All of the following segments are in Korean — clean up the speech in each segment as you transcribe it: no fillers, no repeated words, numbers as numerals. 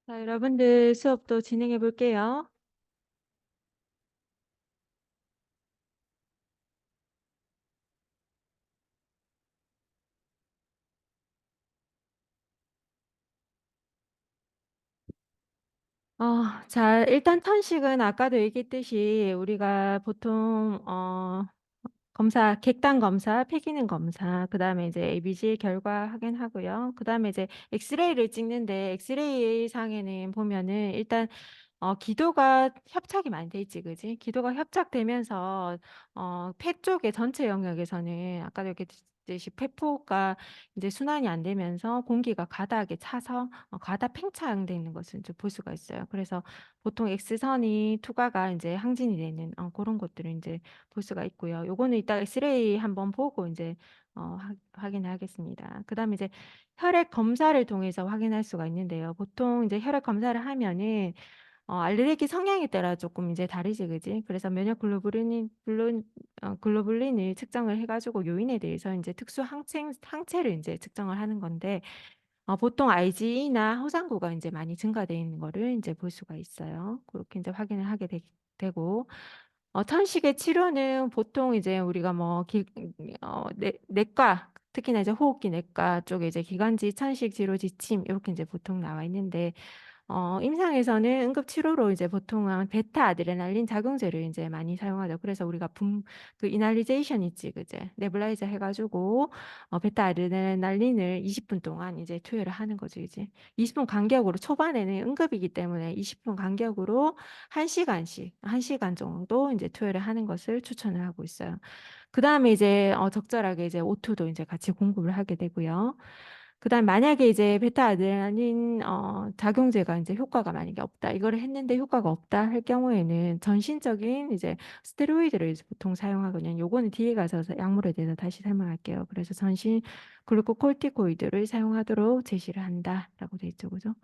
자, 여러분들 수업도 진행해 볼게요. 자, 일단 탄식은 아까도 얘기했듯이 우리가 보통 검사, 객단 검사, 폐기능 검사, 그다음에 이제 ABG 결과 확인하고요. 그다음에 이제 엑스레이를 찍는데 엑스레이 상에는 보면은 일단 기도가 협착이 많이 돼 있지, 그지? 기도가 협착되면서 폐 쪽의 전체 영역에서는 아까도 얘기했듯이 폐포가 이제 순환이 안 되면서 공기가 가다하게 차서 가다 팽창돼 있는 것을 이제 볼 수가 있어요. 그래서 보통 X선이 투과가 이제 항진이 되는 그런 것들을 이제 볼 수가 있고요. 요거는 이따 엑스레이 한번 보고 이제 확인하겠습니다. 그다음에 이제 혈액 검사를 통해서 확인할 수가 있는데요. 보통 이제 혈액 검사를 하면은 알레르기 성향에 따라 조금 이제 다르지, 그지? 그래서 면역 글로불린을 측정을 해가지고 요인에 대해서 이제 특수 항체를 이제 측정을 하는 건데, 보통 IgE나 호상구가 이제 많이 증가되어 있는 거를 이제 볼 수가 있어요. 그렇게 이제 확인을 하게 되고, 천식의 치료는 보통 이제 우리가 뭐 내과, 특히나 이제 호흡기 내과 쪽에 이제 기관지 천식 치료 지침 이렇게 이제 보통 나와 있는데, 임상에서는 응급치료로 이제 보통은 베타 아드레날린 작용제를 이제 많이 사용하죠. 그래서 우리가 그 이날리제이션 있지, 그제? 네블라이저 해가지고, 베타 아드레날린을 20분 동안 이제 투여를 하는 거죠, 이제. 20분 간격으로, 초반에는 응급이기 때문에 20분 간격으로 1시간씩, 1시간 정도 이제 투여를 하는 것을 추천을 하고 있어요. 그 다음에 이제, 적절하게 이제 O2도 이제 같이 공급을 하게 되고요. 그다음 만약에 이제 베타 아드레날린 작용제가 이제 효과가 만약에 없다. 이거를 했는데 효과가 없다 할 경우에는 전신적인 이제 스테로이드를 이제 보통 사용하거든요. 요거는 뒤에 가서 약물에 대해서 다시 설명할게요. 그래서 전신 글루코콜티코이드를 사용하도록 제시를 한다라고 돼 있죠. 그죠?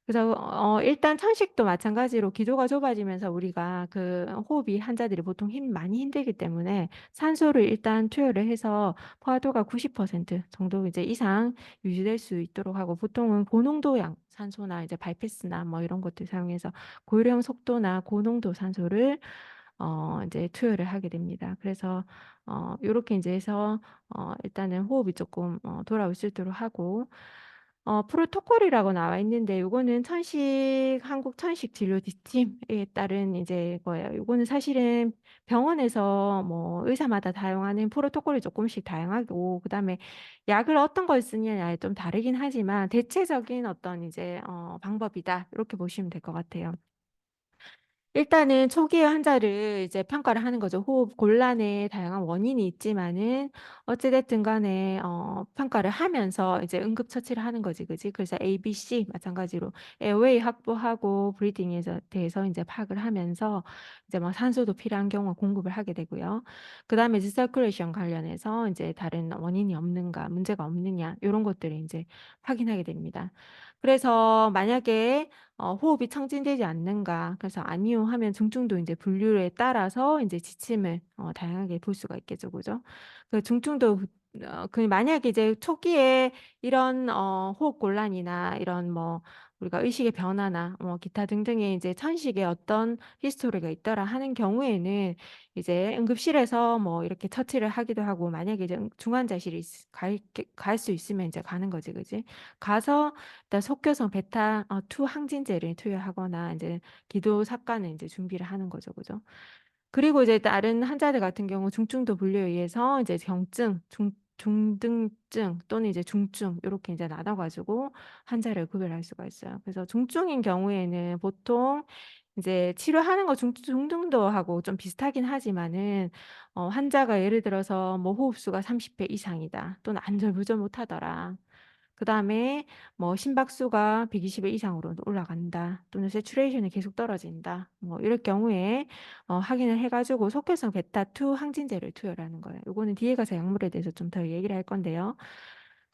그래서 일단 천식도 마찬가지로 기도가 좁아지면서 우리가 그 호흡이 환자들이 보통 많이 힘들기 때문에 산소를 일단 투여를 해서 포화도가 90% 정도 이제 이상 유지될 수 있도록 하고 보통은 고농도양 산소나 이제 바이패스나 뭐 이런 것들 사용해서 고요령 속도나 고농도 산소를 이제 투여를 하게 됩니다. 그래서 요렇게 이제 해서 일단은 호흡이 조금 돌아올 수 있도록 하고 프로토콜이라고 나와 있는데 요거는 한국 천식 진료 지침에 따른 이제 거예요. 요거는 사실은 병원에서 뭐 의사마다 다양하는 프로토콜이 조금씩 다양하고 그다음에 약을 어떤 걸 쓰느냐에 좀 다르긴 하지만 대체적인 어떤 이제 방법이다. 이렇게 보시면 될 것 같아요. 일단은 초기에 환자를 이제 평가를 하는 거죠. 호흡 곤란의 다양한 원인이 있지만은 어찌됐든 간에 평가를 하면서 이제 응급처치를 하는 거지, 그지? 그래서 ABC 마찬가지로 에어웨이 확보하고 브리딩에 대해서 이제 파악을 하면서 이제 뭐 산소도 필요한 경우 공급을 하게 되고요. 그다음에 이제 서큘레이션 관련해서 이제 다른 원인이 없는가, 문제가 없느냐 이런 것들을 이제 확인하게 됩니다. 그래서 만약에 호흡이 청진되지 않는가. 그래서 아니요 하면 중증도 이제 분류에 따라서 이제 지침을 다양하게 볼 수가 있겠죠. 그죠? 그 중증도 그 만약에 이제 초기에 이런 호흡 곤란이나 이런 뭐 우리가 의식의 변화나 뭐 기타 등등의 이제 천식의 어떤 히스토리가 있더라 하는 경우에는 이제 응급실에서 뭐 이렇게 처치를 하기도 하고 만약에 이제 중환자실이 갈 수 있으면 이제 가는 거지, 그지? 가서 일단 속효성 베타 2 항진제를 투여하거나 이제 기도 삽관을 이제 준비를 하는 거죠, 그죠? 그리고 이제 다른 환자들 같은 경우 중증도 분류에 의해서 이제 경증, 중등증 또는 이제 중증 이렇게 이제 나눠가지고 환자를 구별할 수가 있어요. 그래서 중증인 경우에는 보통 이제 치료하는 거 중등도하고 좀 비슷하긴 하지만은 환자가 예를 들어서 뭐 호흡수가 30배 이상이다 또는 안절부절 못하더라. 그다음에 뭐 심박수가 120회 이상으로 올라간다. 또는 세츄레이션이 계속 떨어진다. 뭐 이럴 경우에 확인을 해가지고 속효성 베타2 항진제를 투여를 하는 거예요. 요거는 뒤에 가서 약물에 대해서 좀 더 얘기를 할 건데요.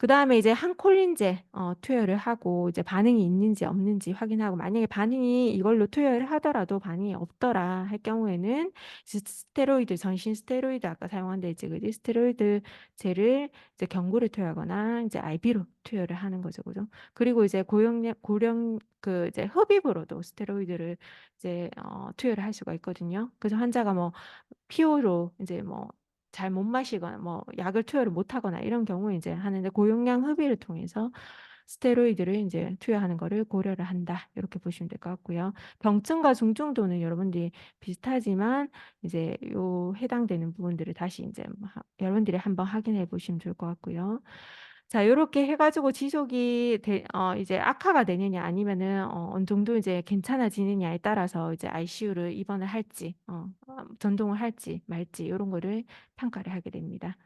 그다음에 이제 항콜린제 투여를 하고 이제 반응이 있는지 없는지 확인하고, 만약에 반응이 이걸로 투여를 하더라도 반응이 없더라 할 경우에는 스테로이드, 전신 스테로이드 아까 사용한 데 이제 그 스테로이드제를 이제 경구를 투여하거나 이제 IV로 투여를 하는 거죠. 그죠? 그리고 이제 고령 그 이제 흡입으로도 스테로이드를 이제 투여를 할 수가 있거든요. 그래서 환자가 뭐 피로로 이제 뭐 잘 못 마시거나 뭐 약을 투여를 못 하거나 이런 경우에 이제 하는데, 고용량 흡입을 통해서 스테로이드를 이제 투여하는 거를 고려를 한다. 이렇게 보시면 될 것 같고요. 병증과 중증도는 여러분들이 비슷하지만 이제 요 해당되는 부분들을 다시 이제 여러분들이 한번 확인해 보시면 좋을 것 같고요. 자, 요렇게 해가지고 지속이 이제 악화가 되느냐 아니면은 어느 정도 이제 괜찮아지느냐에 따라서 이제 ICU를 입원을 할지, 전동을 할지 말지 이런 거를 평가를 하게 됩니다.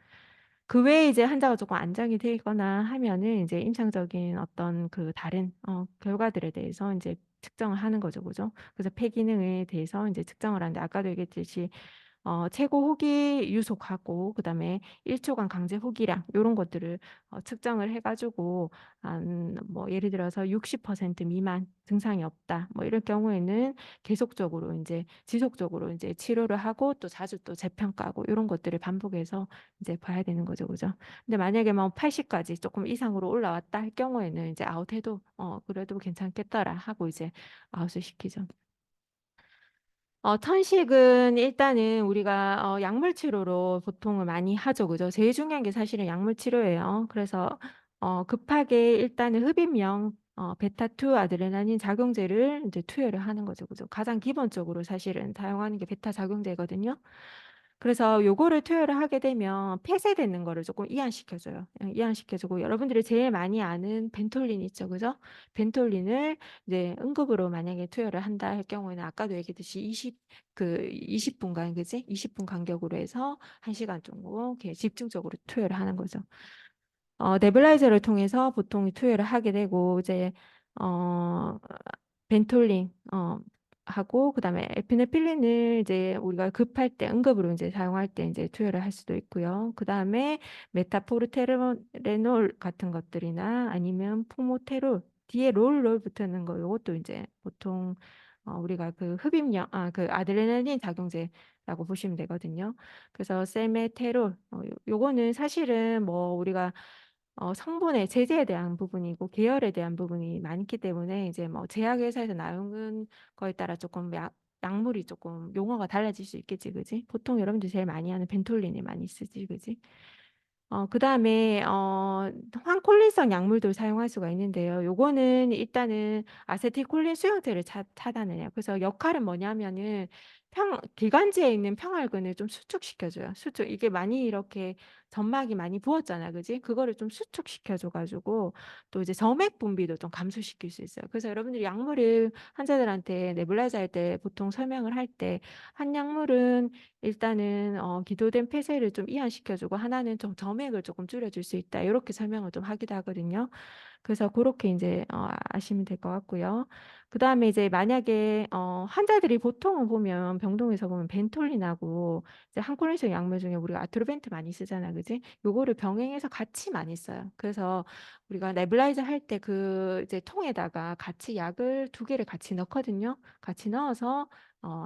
그 외에 이제 환자가 조금 안정이 되거나 하면은 이제 임상적인 어떤 그 다른 결과들에 대해서 이제 측정을 하는 거죠, 그죠? 그래서 폐기능에 대해서 이제 측정을 하는데, 아까도 얘기했듯이 최고 후기 유속하고 그다음에 1초간 강제 후기량 이런 것들을 측정을 해가지고 한 뭐 예를 들어서 60% 미만 증상이 없다 뭐 이럴 경우에는 계속적으로 이제 지속적으로 이제 치료를 하고 또 자주 또 재평가하고 이런 것들을 반복해서 이제 봐야 되는 거죠, 그죠? 근데 만약에 뭐 80까지 조금 이상으로 올라왔다 할 경우에는 이제 아웃해도 그래도 괜찮겠더라 하고 이제 아웃을 시키죠. 천식은 일단은 우리가 약물 치료로 보통은 많이 하죠. 그죠? 제일 중요한 게 사실은 약물 치료예요. 그래서 급하게 일단은 흡입용 베타2 아드레날린 작용제를 이제 투여를 하는 거죠. 그죠? 가장 기본적으로 사실은 사용하는 게 베타 작용제거든요. 그래서 요거를 투여를 하게 되면 폐쇄되는 거를 조금 이완시켜줘요. 이완시켜주고, 여러분들이 제일 많이 아는 벤톨린 있죠. 그죠? 벤톨린을 이제 응급으로 만약에 투여를 한다 할 경우에는 아까도 얘기했듯이 20분간, 그지? 20분 간격으로 해서 1시간 정도 이렇게 집중적으로 투여를 하는 거죠. 네뷸라이저를 통해서 보통 투여를 하게 되고, 이제 어 벤톨린 하고 그다음에 에피네필린을 이제 우리가 급할 때 응급으로 이제 사용할 때 이제 투여를 할 수도 있고요. 그다음에 메타포르테레놀 같은 것들이나 아니면 풍모테롤 뒤에 롤 붙는 거, 요것도 이제 보통 우리가 그 흡입력 그 아드레날린 작용제라고 보시면 되거든요. 그래서 셀메테롤 요거는 사실은 뭐 우리가 성분의 제제에 대한 부분이고 계열에 대한 부분이 많기 때문에 이제 뭐 제약회사에서 나오는 거에 따라 조금 약물이 조금 용어가 달라질 수 있겠지, 그지? 보통 여러분들 제일 많이 하는 벤톨린을 많이 쓰지, 그지? 그다음에 황콜린성 약물도 사용할 수가 있는데요. 요거는 일단은 아세틸콜린 수용체를 차단해요. 그래서 역할은 뭐냐면은 기관지에 있는 평활근을 좀 수축시켜줘요. 수축. 이게 많이 이렇게 점막이 많이 부었잖아, 그지? 그거를 좀 수축시켜줘가지고 또 이제 점액 분비도 좀 감소시킬 수 있어요. 그래서 여러분들이 약물을 환자들한테 네뷸라이저 할 때 보통 설명을 할 때 한 약물은 일단은 기도된 폐쇄를 좀 이완시켜주고 하나는 좀 점액을 조금 줄여줄 수 있다. 이렇게 설명을 좀 하기도 하거든요. 그래서 그렇게 이제 아시면 될 것 같고요. 그 다음에 이제 만약에 환자들이 보통은 보면 병동에서 보면 벤톨린하고 이제 항콜린성 약물 중에 우리가 아트로벤트 많이 쓰잖아, 그지? 요거를 병행해서 같이 많이 써요. 그래서 우리가 네뷸라이저 할 때 그 이제 통에다가 같이 약을 두 개를 같이 넣거든요. 같이 넣어서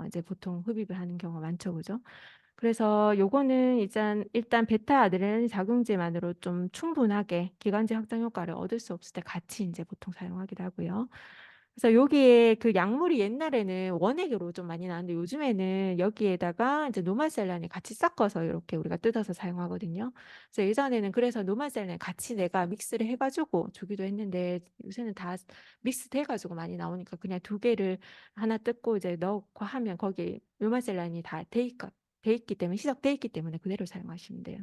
이제 보통 흡입을 하는 경우가 많죠, 그죠? 그래서 요거는 일단 베타 아드레날린 작용제만으로 좀 충분하게 기관지 확장 효과를 얻을 수 없을 때 같이 이제 보통 사용하기도 하고요. 그래서 여기에 그 약물이 옛날에는 원액으로 좀 많이 나왔는데 요즘에는 여기에다가 이제 노말셀란을 같이 섞어서 이렇게 우리가 뜯어서 사용하거든요. 그래서 예전에는 그래서 노말셀란 같이 내가 믹스를 해가지고 주기도 했는데, 요새는 다 믹스 돼가지고 많이 나오니까 그냥 두 개를 하나 뜯고 이제 넣고 하면 거기에 노말셀란이 다 돼 있기 때문에, 시작돼 있기 때문에 그대로 사용하시면 돼요.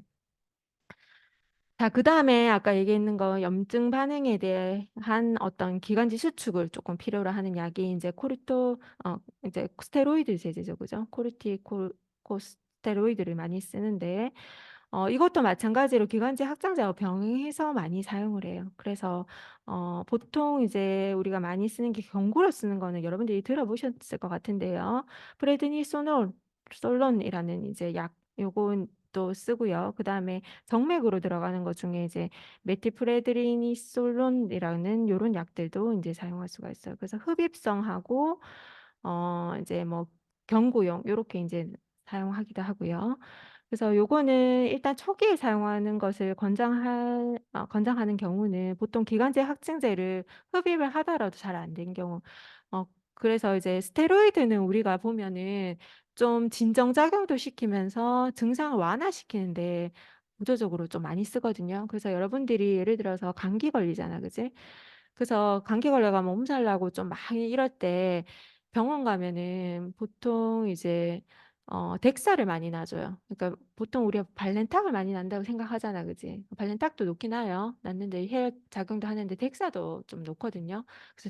자, 그 다음에 아까 얘기했는 거 염증 반응에 대한 어떤 기관지 수축을 조금 필요로 하는 약이 이제 이제 스테로이드 제제죠, 그죠? 코르티코스테로이드를 많이 쓰는데, 이것도 마찬가지로 기관지 확장제와 병행해서 많이 사용을 해요. 그래서 보통 이제 우리가 많이 쓰는 게 경구로 쓰는 거는 여러분들이 들어보셨을 것 같은데요. 프레드니소론, 솔론이라는 이제 약 요건 또 쓰고요. 그다음에 정맥으로 들어가는 것 중에 이제 메틸프레드니솔론이라는 요런 약들도 이제 사용할 수가 있어요. 그래서 흡입성하고 이제 뭐 경구용 요렇게 이제 사용하기도 하고요. 그래서 요거는 일단 초기에 사용하는 것을 권장하는 경우는 보통 기관지 확증제를 흡입을 하더라도 잘 안 된 경우. 어, 그래서 이제 스테로이드는 우리가 보면은 좀 진정작용도 시키면서 증상을 완화시키는데 부조적으로 좀 많이 쓰거든요. 그래서 여러분들이 예를 들어서 감기 걸리잖아, 그지? 그래서 감기 걸려가 몸살 나고 좀 많이 이럴 때 병원 가면은 보통 이제 덱사를 많이 놔줘요. 그러니까 보통 우리가 발렌탁을 많이 난다고 생각하잖아, 그지? 발렌탁도 놓긴 나요. 났는데 혈 작용도 하는데 덱사도 좀 놓거든요. 그래서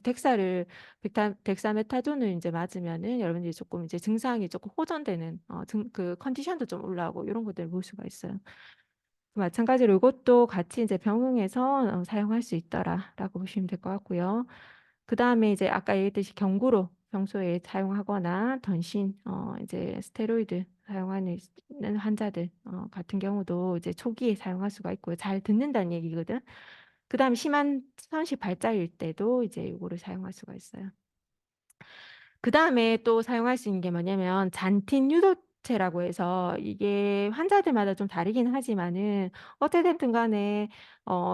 덱사메타존을 이제 맞으면은 여러분들이 조금 이제 증상이 조금 호전되는 그 컨디션도 좀 올라오고 이런 것들을 볼 수가 있어요. 마찬가지로 이것도 같이 이제 병응해서 사용할 수 있더라라고 보시면 될 것 같고요. 그 다음에 이제 아까 얘기했듯이 경구로 평소에 사용하거나 던신, 이제 스테로이드 사용하는 환자들 같은 경우도 이제 초기에 사용할 수가 있고요. 잘 듣는다는 얘기거든. 그 다음에 심한 천식 발작일 때도 이제 이거를 사용할 수가 있어요. 그 다음에 또 사용할 수 있는 게 뭐냐면 잔틴 유도체라고 해서 이게 환자들마다 좀 다르긴 하지만은 어찌됐든 간에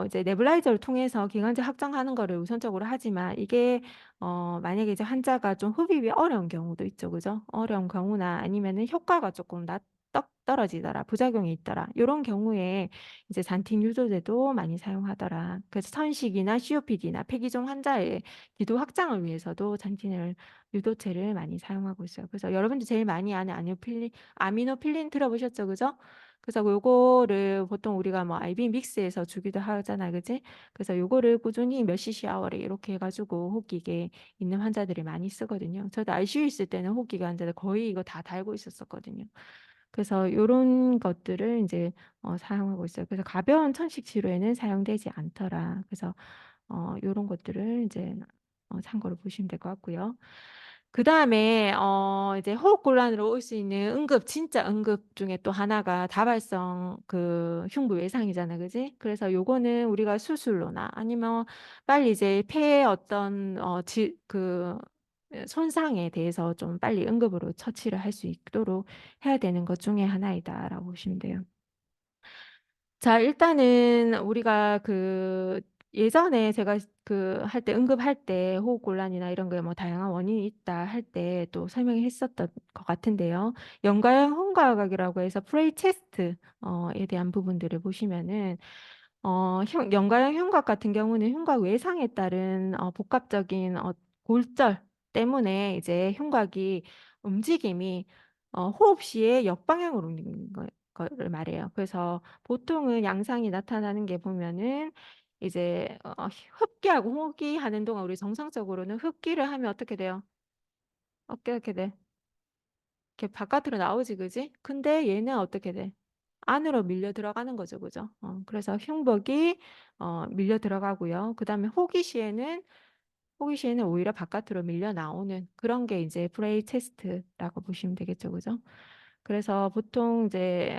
이제 네블라이저를 통해서 기관지 확장하는 거를 우선적으로 하지만 이게 만약에 이제 환자가 좀 흡입이 어려운 경우도 있죠, 그죠? 어려운 경우나 아니면은 효과가 조금 떨어지더라, 부작용이 있더라. 이런 경우에 이제 잔틴 유도제도 많이 사용하더라. 그래서 선식이나 COPD나 폐기종 환자의 기도 확장을 위해서도 잔틴을 유도체를 많이 사용하고 있어요. 그래서 여러분들 제일 많이 아는 아미노필린 들어보셨죠, 그죠? 그래서 요거를 보통 우리가 뭐 IV 믹스해서 주기도 하잖아, 그지? 그래서 요거를 꾸준히 몇 cc 아워에 이렇게 해가지고 호흡기계 있는 환자들이 많이 쓰거든요. 저도 ICU 있을 때는 호흡기계 환자들 거의 이거 다 달고 있었거든요. 그래서 요런 것들을 이제 사용하고 있어요. 그래서 가벼운 천식 치료에는 사용되지 않더라. 그래서 요런 것들을 이제 참고로 보시면 될 것 같고요. 그 다음에 이제 호흡곤란으로 올 수 있는 진짜 응급 중에 또 하나가 다발성 그 흉부 외상이잖아, 그지? 그래서 요거는 우리가 수술로나 아니면 빨리 이제 폐의 어떤 손상에 대해서 좀 빨리 응급으로 처치를 할 수 있도록 해야 되는 것 중에 하나이다라고 보시면 돼요. 자, 일단은 우리가 그 예전에 제가 그 할 때 응급할 때 호흡곤란이나 이런 거에 뭐 다양한 원인이 있다 할 때 또 설명했었던 것 같은데요. 연가형 흉곽이라고 해서 프레이 체스트에 대한 부분들을 보시면은 연가형 흉곽 같은 경우는 흉곽 외상에 따른 복합적인 골절 때문에 이제 흉곽이 움직임이 호흡 시에 역방향으로 움직이는 거를 말해요. 그래서 보통은 양상이 나타나는 게 보면은 이제 흡기하고 호흡기 하는 동안 우리 정상적으로는 흡기를 하면 어떻게 돼요? 어떻게 돼? 이렇게 바깥으로 나오지, 그지? 근데 얘는 어떻게 돼? 안으로 밀려 들어가는 거죠, 그죠? 그래서 흉벽이 밀려 들어가고요. 그다음에 호기시에는 오히려 바깥으로 밀려 나오는 그런 게 이제 프레이 체스트라고 보시면 되겠죠, 그죠? 그래서 보통 이제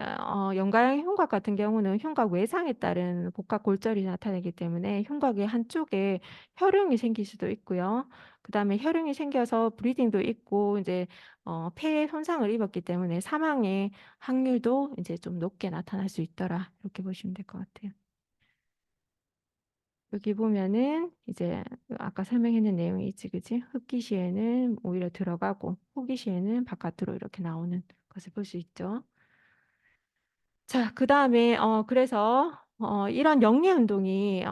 연가형 흉곽 같은 경우는 흉곽 외상에 따른 복합 골절이 나타나기 때문에 흉곽의 한쪽에 혈흔이 생길 수도 있고요. 그다음에 혈흔이 생겨서 브리딩도 있고 이제 폐에 손상을 입었기 때문에 사망의 확률도 이제 좀 높게 나타날 수 있더라. 이렇게 보시면 될 것 같아요. 여기 보면은 이제 아까 설명했는 내용이 있지, 그지? 흡기 시에는 오히려 들어가고 호기 시에는 바깥으로 이렇게 나오는 것을 볼 수 있죠. 자, 그 다음에 그래서 이런 역리 운동이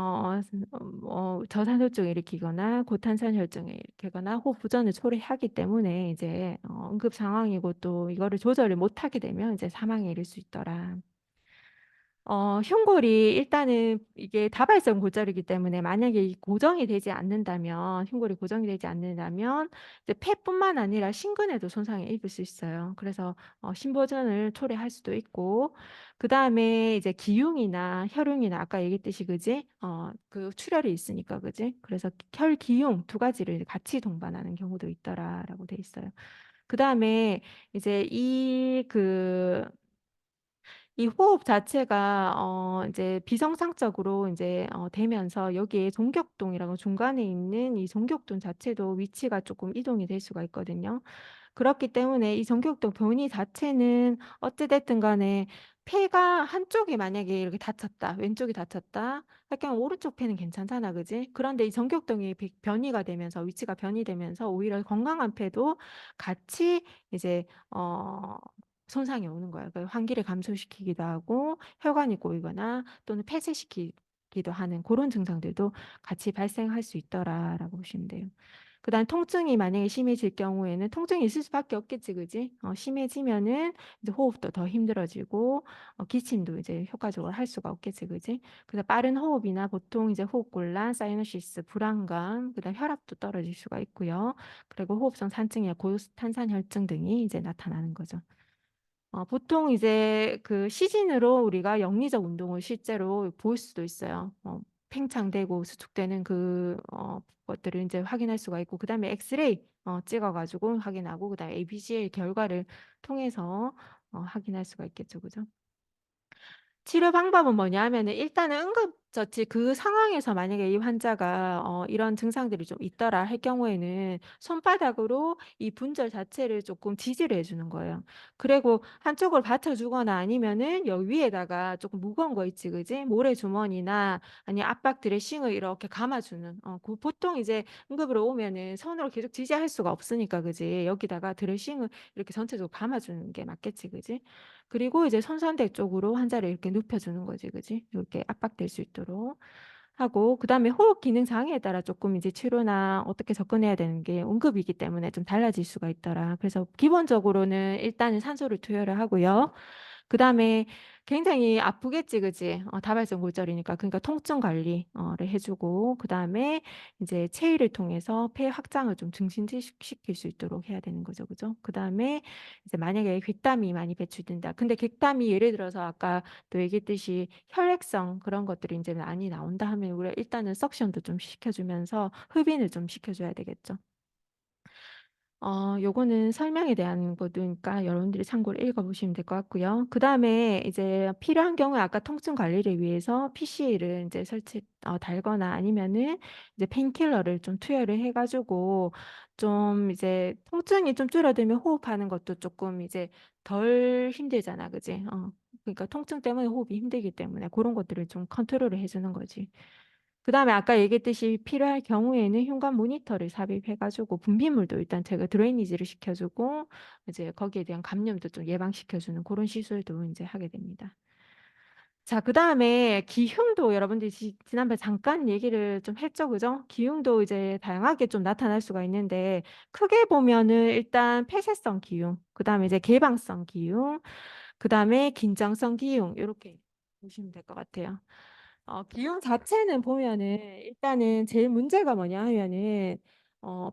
저산소증을 일으키거나 고탄산 혈증을 일으키거나 호흡 부전을 초래하기 때문에 이제 응급 상황이고 또 이거를 조절을 못하게 되면 이제 사망에 이를 수 있더라. 흉골이 일단은 이게 다발성 골절이기 때문에 만약에 이 고정이 되지 않는다면, 흉골이 고정이 되지 않는다면, 이제 폐뿐만 아니라 심근에도 손상을 입을 수 있어요. 그래서 심보전을 초래할 수도 있고, 그 다음에 이제 기흉이나 혈흉이나 아까 얘기했듯이 그지? 그 출혈이 있으니까 그지? 그래서 혈기흉 두 가지를 같이 동반하는 경우도 있더라라고 돼 있어요. 그 다음에 이제 이 호흡 자체가 이제 비정상적으로 이제 되면서 여기에 종격동이라고 중간에 있는 이 종격동 자체도 위치가 조금 이동이 될 수가 있거든요. 그렇기 때문에 이 정격도 변이 자체는 어찌됐든 간에 폐가 한쪽이 만약에 이렇게 다쳤다, 왼쪽이 다쳤다, 약간 오른쪽 폐는 괜찮잖아, 그지? 그런데 이 정격동이 변이가 되면서 위치가 변이되면서 오히려 건강한 폐도 같이 이제 손상이 오는 거예요. 그 환기를 감소시키기도 하고 혈관이 꼬이거나 또는 폐쇄시키기도 하는 그런 증상들도 같이 발생할 수 있더라라고 보시면 돼요. 그다음 통증이 만약에 심해질 경우에는 통증이 있을 수밖에 없겠지, 그지? 심해지면은 이제 호흡도 더 힘들어지고 기침도 이제 효과적으로 할 수가 없겠지, 그지? 그래서 빠른 호흡이나 보통 이제 호흡곤란, 사이너시스, 불안감, 그다음 혈압도 떨어질 수가 있고요. 그리고 호흡성 산증이나 고탄산혈증 등이 이제 나타나는 거죠. 보통 이제 그 시진으로 우리가 영리적 운동을 실제로 볼 수도 있어요. 팽창되고 수축되는 것들을 이제 확인할 수가 있고, 그 다음에 엑스레이 찍어가지고 확인하고, 그 다음에 ABCL 결과를 통해서 확인할 수가 있겠죠. 그죠? 치료 방법은 뭐냐 하면은 일단은 응급처치 그 상황에서 만약에 이 환자가 이런 증상들이 좀 있더라 할 경우에는 손바닥으로 이 분절 자체를 조금 지지를 해주는 거예요. 그리고 한쪽을 받쳐주거나 아니면은 여기 위에다가 조금 무거운 거 있지, 그지? 모래주머니나 아니 압박 드레싱을 이렇게 감아주는. 보통 이제 응급으로 오면은 손으로 계속 지지할 수가 없으니까, 그지? 여기다가 드레싱을 이렇게 전체적으로 감아주는 게 맞겠지, 그지? 그리고 이제 손상대 쪽으로 환자를 이렇게 눕혀주는 거지, 그지? 이렇게 압박될 수 있도록 하고, 그 다음에 호흡 기능 장애에 따라 조금 이제 치료나 어떻게 접근해야 되는 게 응급이기 때문에 좀 달라질 수가 있더라. 그래서 기본적으로는 일단은 산소를 투여를 하고요. 그 다음에 굉장히 아프겠지, 그지? 다발성 골절이니까. 그러니까 통증 관리를 해주고, 그 다음에 이제 체위를 통해서 폐 확장을 좀 증진시킬 수 있도록 해야 되는 거죠, 그죠? 그 다음에 이제 만약에 객담이 많이 배출된다. 근데 객담이 예를 들어서 아까 또 얘기했듯이 혈액성 그런 것들이 이제 많이 나온다 하면 우리가 일단은 석션도 좀 시켜주면서 흡인을 좀 시켜줘야 되겠죠. 요거는 설명에 대한 거니까 여러분들이 참고로 읽어보시면 될 것 같고요. 그 다음에 이제 필요한 경우에 아까 통증 관리를 위해서 PC를 이제 달거나 아니면은 이제 페인킬러를 좀 투여를 해가지고 좀 이제 통증이 좀 줄어들면 호흡하는 것도 조금 이제 덜 힘들잖아, 그지? 그러니까 통증 때문에 호흡이 힘들기 때문에 그런 것들을 좀 컨트롤을 해주는 거지. 그다음에 아까 얘기했듯이 필요할 경우에는 흉관 모니터를 삽입해가지고 분비물도 일단 제가 드레이니지를 시켜주고 이제 거기에 대한 감염도 좀 예방시켜주는 그런 시술도 이제 하게 됩니다. 자, 그다음에 기흉도 여러분들이 지난번에 잠깐 얘기를 좀 했죠, 그죠? 기흉도 이제 다양하게 좀 나타날 수가 있는데 크게 보면은 일단 폐쇄성 기흉, 그다음에 이제 개방성 기흉, 그다음에 긴장성 기흉 이렇게 보시면 될 것 같아요. 비용 자체는 보면은 일단은 제일 문제가 뭐냐 하면은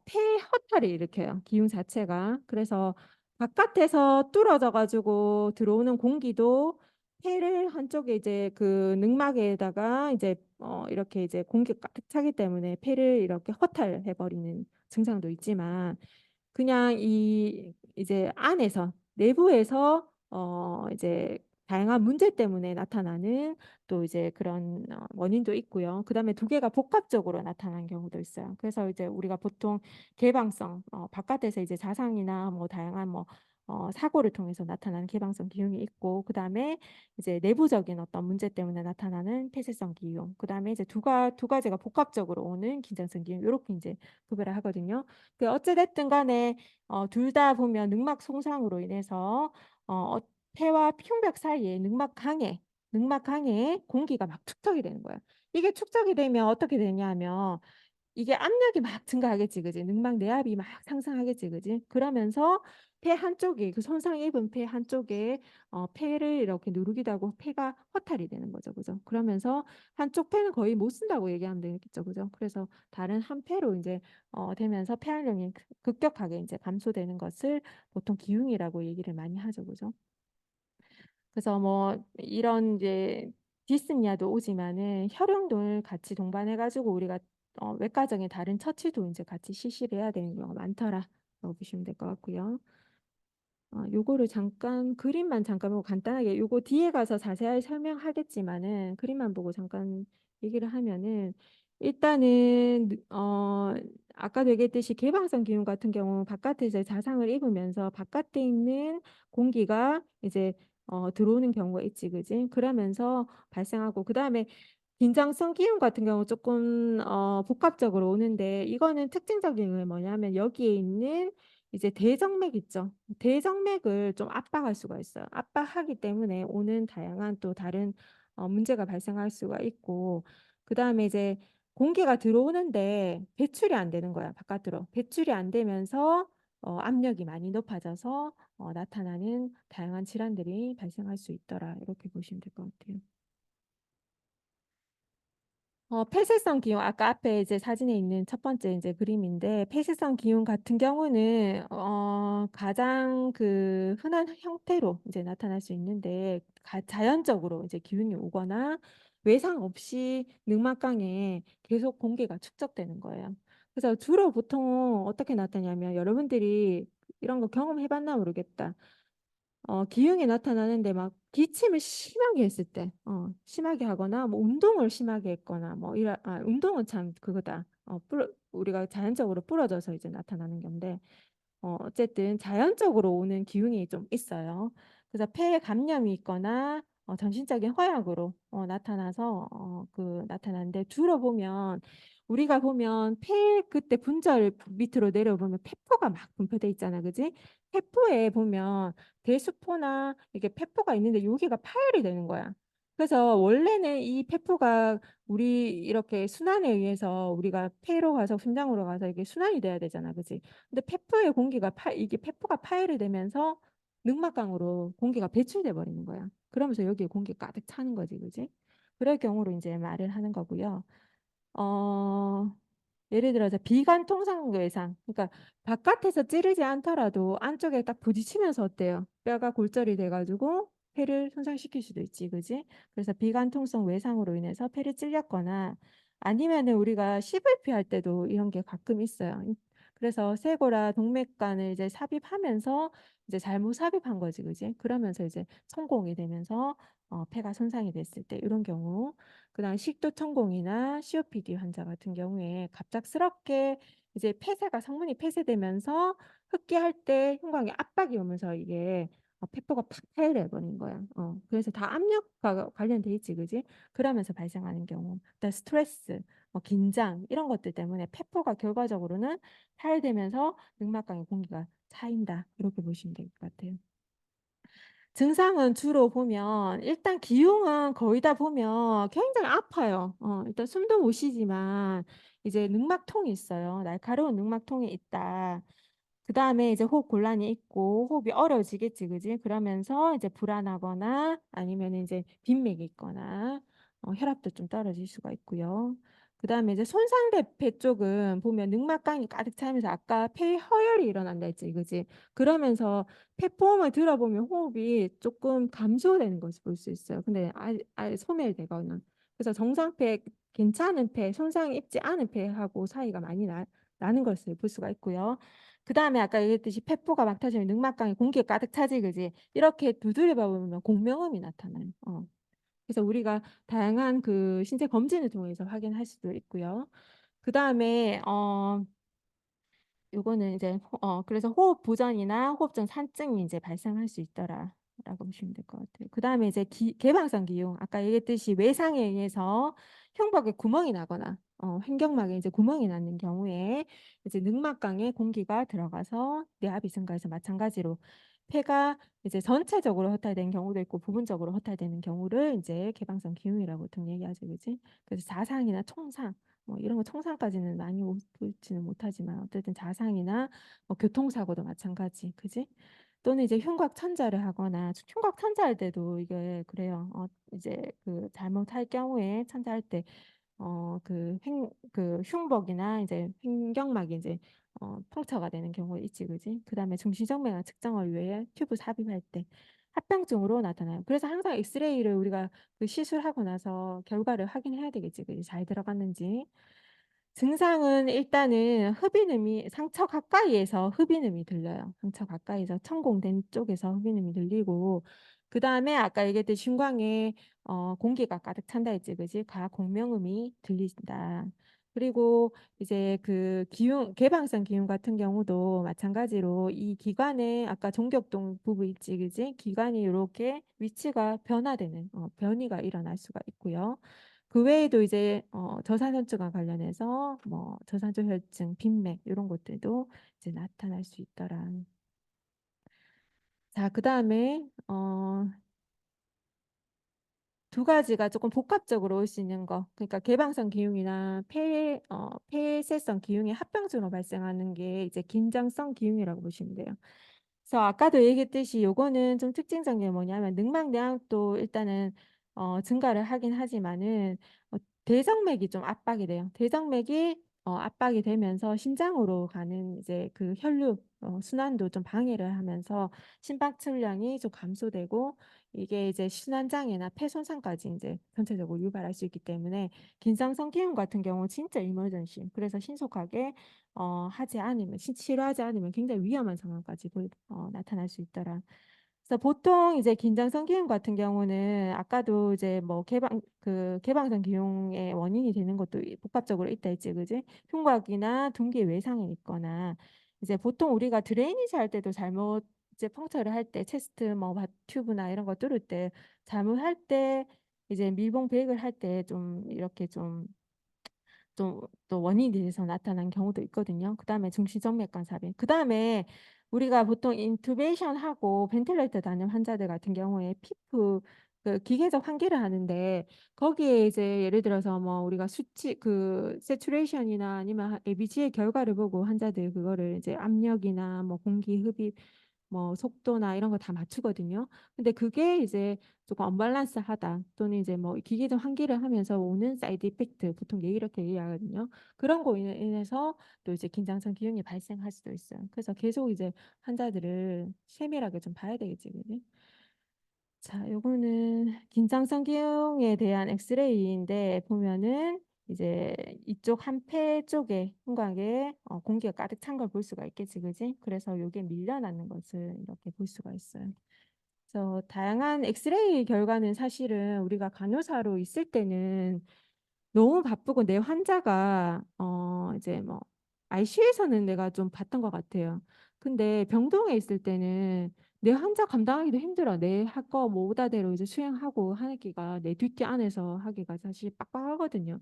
폐허탈을 일으켜요. 기운 자체가. 그래서 바깥에서 뚫어져 가지고 들어오는 공기도 폐를 한쪽에 이제 그 늑막에다가 이제 이렇게 이제 공기가 가득 차기 때문에 폐를 이렇게 허탈해 버리는 증상도 있지만 그냥 이 이제 안에서 내부에서 이제 다양한 문제 때문에 나타나는 또 이제 그런 원인도 있고요. 그다음에 두 개가 복합적으로 나타나는 경우도 있어요. 그래서 이제 우리가 보통 개방성 바깥에서 이제 자상이나 뭐 다양한 뭐 사고를 통해서 나타나는 개방성 기흉이 있고 그다음에 이제 내부적인 어떤 문제 때문에 나타나는 폐쇄성 기흉 그다음에 이제 두 가지가 복합적으로 오는 긴장성 기흉 이렇게 이제 구별을 하거든요. 그 어찌됐든 간에 둘 다 보면 늑막 손상으로 인해서 폐와 흉벽 사이에 늑막 강에 공기가 막 축적이 되는 거예요. 이게 축적이 되면 어떻게 되냐 하면 이게 압력이 막 증가하겠지, 그지? 늑막 내압이 막 상승하겠지, 그지? 그러면서 폐 한쪽에 그 손상 입은 폐 한쪽에 폐를 이렇게 누르기도 하고 폐가 허탈이 되는 거죠, 그죠? 그러면서 한쪽 폐는 거의 못 쓴다고 얘기하면 되겠죠, 그죠? 그래서 다른 한 폐로 이제 되면서 폐활량이 급격하게 이제 감소되는 것을 보통 기흉이라고 얘기를 많이 하죠, 그죠? 그래서 뭐 이런 이제 디스니아도 오지만은 혈흔을 같이 동반해가지고 우리가 외과적인 다른 처치도 이제 같이 실시를 해야 되는 경우가 많더라라고 보시면 될 것 같고요. 요거를 잠깐 그림만 잠깐 보고 간단하게 요거 뒤에 가서 자세히 설명하겠지만은 그림만 보고 잠깐 얘기를 하면은 일단은 아까도 얘기했듯이 개방성 기온 같은 경우 바깥에서 자상을 입으면서 바깥에 있는 공기가 이제 들어오는 경우가 있지, 그지? 그러면서 발생하고 그다음에 긴장성 기움 같은 경우 조금 복합적으로 오는데 이거는 특징적인 게 뭐냐면 여기에 있는 이제 대정맥 있죠. 대정맥을 좀 압박할 수가 있어요. 압박하기 때문에 오는 다양한 또 다른 문제가 발생할 수가 있고 그다음에 이제 공기가 들어오는데 배출이 안 되는 거야. 바깥으로. 배출이 안 되면서 압력이 많이 높아져서 나타나는 다양한 질환들이 발생할 수 있더라. 이렇게 보시면 될 것 같아요. 폐쇄성 기온 아까 앞에 이제 사진에 있는 첫 번째 이제 그림인데 폐쇄성 기온 같은 경우는 가장 그 흔한 형태로 이제 나타날 수 있는데 자연적으로 이제 기운이 오거나 외상 없이 능막강에 계속 공기가 축적되는 거예요. 그래서 주로 보통 어떻게 나타나냐면 여러분들이 이런 거 경험해봤나 모르겠다. 기흉이 나타나는데 막 기침을 심하게 했을 때, 심하게 하거나 뭐 운동을 심하게 했거나 뭐 운동은 참 그거다. 우리가 자연적으로 부러져서 이제 나타나는 건데 어쨌든 자연적으로 오는 기운이 좀 있어요. 그래서 폐에 감염이 있거나 전신적인 허약으로 나타나서 나타나는데 주로 보면 우리가 보면 폐 그때 분절 밑으로 내려보면 폐포가 막 분포돼 있잖아, 그지? 폐포에 보면 대수포나 이게 폐포가 있는데 여기가 파열이 되는 거야. 그래서 원래는 이 폐포가 우리 이렇게 순환에 의해서 우리가 폐로 가서 심장으로 가서 이게 순환이 돼야 되잖아, 그지? 근데 페프의 공기가 이게 페프가 파열이 되면서 능막강으로 공기가 배출돼 버리는 거야. 그러면서 여기에 공기 가득 차는 거지, 그지? 그럴 경우로 이제 말을 하는 거고요. 어, 예를 들어서 비관 통상 외상, 그러니까 바깥에서 찌르지 않더라도 안쪽에 딱 부딪히면서 어때요? 뼈가 골절이 돼가지고 폐를 손상시킬 수도 있지, 그지? 그래서 비관 통성 외상으로 인해서 폐를 찔렸거나 아니면은 우리가 CVP 할 때도 이런 게 가끔 있어요. 그래서 쇄골아 동맥관을 이제 삽입하면서 이제 잘못 삽입한 거지, 그지? 그러면서 이제 성공이 되면서 폐가 손상이 됐을 때 이런 경우 그다음 식도천공이나 COPD 환자 같은 경우에 갑작스럽게 이제 폐쇄가 성문이 폐쇄되면서 흡기할 때 흉곽에 압박이 오면서 이게 폐포가 팍 파열해 버린 거야. 그래서 다 압력과 관련돼 있지, 그지? 그러면서 발생하는 경우, 그다음 스트레스, 긴장 이런 것들 때문에 폐포가 결과적으로는 파열되면서 늑막강에 공기가 차인다 이렇게 보시면 될 것 같아요. 증상은 주로 보면 일단 기흉은 거의 다 보면 굉장히 아파요. 일단 숨도 못 쉬지만 이제 늑막통이 있어요. 날카로운 늑막통이 있다. 그 다음에 이제 호흡 곤란이 있고 호흡이 어려워지겠지, 그지? 그러면서 이제 불안하거나 아니면 이제 빈맥이 있거나 혈압도 좀 떨어질 수가 있고요. 그 다음에 이제 손상된 폐 쪽은 보면 늑막강이 가득 차면서 아까 폐 허혈이 일어난다 했지, 그지? 그러면서 폐포음을 들어보면 호흡이 조금 감소되는 것을 볼 수 있어요. 근데 아예 소멸되거나. 그래서 정상폐, 괜찮은 폐, 손상이 입지 않은 폐하고 사이가 많이 나는 것을 볼 수가 있고요. 그 다음에 아까 얘기했듯이 폐포가 막 터지면 늑막강에 공기가 가득 차지, 그지? 이렇게 두드려 보면 공명음이 나타나요. 그래서 우리가 다양한 그 신체 검진을 통해서 확인할 수도 있고요. 그 다음에 요거는 이제 그래서 호흡 부전이나 호흡중 산증이 이제 발생할 수 있더라라고 보시면 될 것 같아요. 그다음에 이제 개방성 기용 아까 얘기했듯이 외상에 의해서 흉곽에 구멍이 나거나 횡격막에 이제 구멍이 나는 경우에 이제 늑막강에 공기가 들어가서 뇌압이 증가해서 마찬가지로 폐가 이제 전체적으로 허탈된 경우도 있고 부분적으로 허탈되는 경우를 이제 개방성 기흉이라고 보통 얘기하죠, 그지? 그래서 자상이나 총상 뭐 이런 거 총상까지는 많이 보지는 못하지만 어쨌든 자상이나 교통사고도 마찬가지, 그지? 또는 이제 흉곽 천자를 하거나 흉곽 천자할 때도 이게 그래요. 이제 그 잘못할 경우에 천자할 때 그 흉복이나 이제 횡격막이 이제 펑처가 되는 경우가 있지, 그지? 그다음에 중시정맥 측정을 위해 튜브 삽입할 때 합병증으로 나타나요. 그래서 항상 엑스레이를 우리가 그 시술하고 나서 결과를 확인해야 되겠지, 그지? 잘 들어갔는지. 증상은 일단은 흡인음이 상처 가까이에서 흡인음이 들려요. 상처 가까이서 천공된 쪽에서 흡인음이 들리고 그 다음에 아까 얘기했듯이 심광에 공기가 가득 찬다 했지, 그지? 가공명음이 들린다. 그리고 이제 그 기흉 개방성 기흉 같은 경우도 마찬가지로 이 기관에 아까 종격동 부부 있지, 그지? 기관이 이렇게 위치가 변화되는 변이가 일어날 수가 있고요. 그 외에도 이제 저산혈증과 관련해서 뭐 저산조혈증, 빈맥 이런 것들도 이제 나타날 수 있더라. 자, 그다음에 두 가지가 조금 복합적으로 올 수 있는 거. 그러니까 개방성 기흉이나 폐쇄성 기흉이 합병증으로 발생하는 게 이제 긴장성 기흉이라고 보시면 돼요. 그래서 아까도 얘기했듯이 요거는 좀 특징적인 게 뭐냐면 능막내항도 일단은 증가를 하긴 하지만은 어, 대정맥이 좀 압박이 돼요. 대정맥이 압박이 되면서 심장으로 가는 이제 그 혈류 순환도 좀 방해를 하면서 심박출량이 좀 감소되고 이게 이제 순환장애나 폐 손상까지 이제 전체적으로 유발할 수 있기 때문에 긴장성 기형 같은 경우 진짜 이머전시. 그래서 신속하게 하지 않으면 치료하지 않으면 굉장히 위험한 상황까지 나타날 수 있더라. 그래서 보통 이제 긴장성 기형 같은 경우는 아까도 이제 뭐 개방성 기형의 원인이 되는 것도 복합적으로 있다 했지, 그지? 흉곽이나 둔기 외상에 있거나 이제 보통 우리가 드레이니지 할 때도 잘못 이제 펑처를 할 때 체스트 뭐 튜브나 이런 거 뚫을 때 잘못할 때 이제 밀봉 베이글 할 때 좀 이렇게 또 원인이 돼서 나타난 경우도 있거든요. 그 다음에 중시정맥관사병. 그 다음에 우리가 보통 인투베이션 하고 벤틸레이터 다니는 환자들 같은 경우에 피부 그 기계적 환기를 하는데 거기에 이제 예를 들어서 뭐 우리가 수치 그 세츄레이션이나 아니면 ABG의 결과를 보고 환자들 그거를 이제 압력이나 뭐 공기 흡입 뭐 속도나 이런 거 다 맞추거든요. 근데 그게 이제 조금 언밸런스하다 또는 이제 뭐 기계적 환기를 하면서 오는 사이드 이펙트 보통 이렇게 얘기하거든요. 그런 거 인해서 또 이제 긴장성 기흉이 발생할 수도 있어요. 그래서 계속 이제 환자들을 세밀하게 좀 봐야 되겠지, 그지? 자, 요거는 긴장성 기흉에 대한 엑스레이인데 보면은 이제 이쪽 한 폐 쪽에 흉곽에 공기가 가득 찬 걸 볼 수가 있겠지, 그지? 그래서 요게 밀려나는 것을 이렇게 볼 수가 있어요. 그래서 다양한 엑스레이 결과는 사실은 우리가 간호사로 있을 때는 너무 바쁘고 내 환자가 이제 뭐 ICU에서는 내가 좀 봤던 것 같아요. 근데 병동에 있을 때는 내 환자 감당하기도 힘들어. 내 할 거 모다대로 이제 수행하고 하기가 내 듀티 안에서 하기가 사실 빡빡하거든요.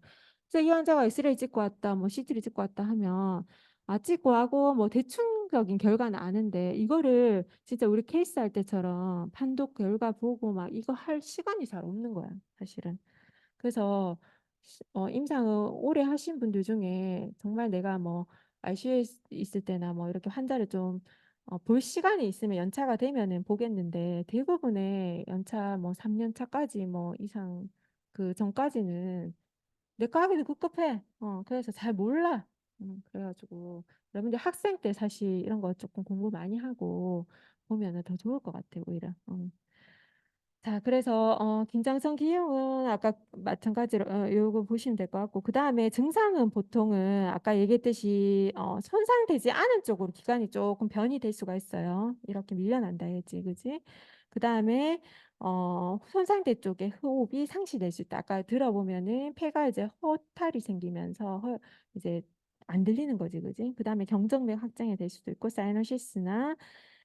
그래서 이 환자가 엑스레이 찍고 왔다, 뭐 CT를 찍고 왔다 하면 찍고 하고 뭐 대충적인 결과는 아는데 이거를 진짜 우리 케이스 할 때처럼 판독 결과 보고 막 이거 할 시간이 잘 없는 거야, 사실은. 그래서 임상을 오래 하신 분들 중에 정말 내가 뭐 ICU에 있을 때나 뭐 이렇게 환자를 좀 볼 시간이 있으면 연차가 되면은 보겠는데 대부분의 연차 뭐 3년 차까지 뭐 이상 그 전까지는 내과 하기도 급급해. 그래서 잘 몰라. 그래가지고 여러분들 학생 때 사실 이런 거 조금 공부 많이 하고 보면은 더 좋을 것 같아요, 오히려. 자, 그래서 긴장성 기형은 아까 마찬가지로 요거 보시면 될 것 같고 그 다음에 증상은 보통은 아까 얘기했듯이 손상되지 않은 쪽으로 기관이 조금 변이 될 수가 있어요. 이렇게 밀려난다 했지, 그지? 그 다음에 손상된 쪽에 호흡이 상실될 수 있다. 아까 들어보면은 폐가 이제 허탈이 생기면서 이제 안 들리는 거지, 그지? 그 다음에 경정맥 확장이 될 수도 있고 사이노시스나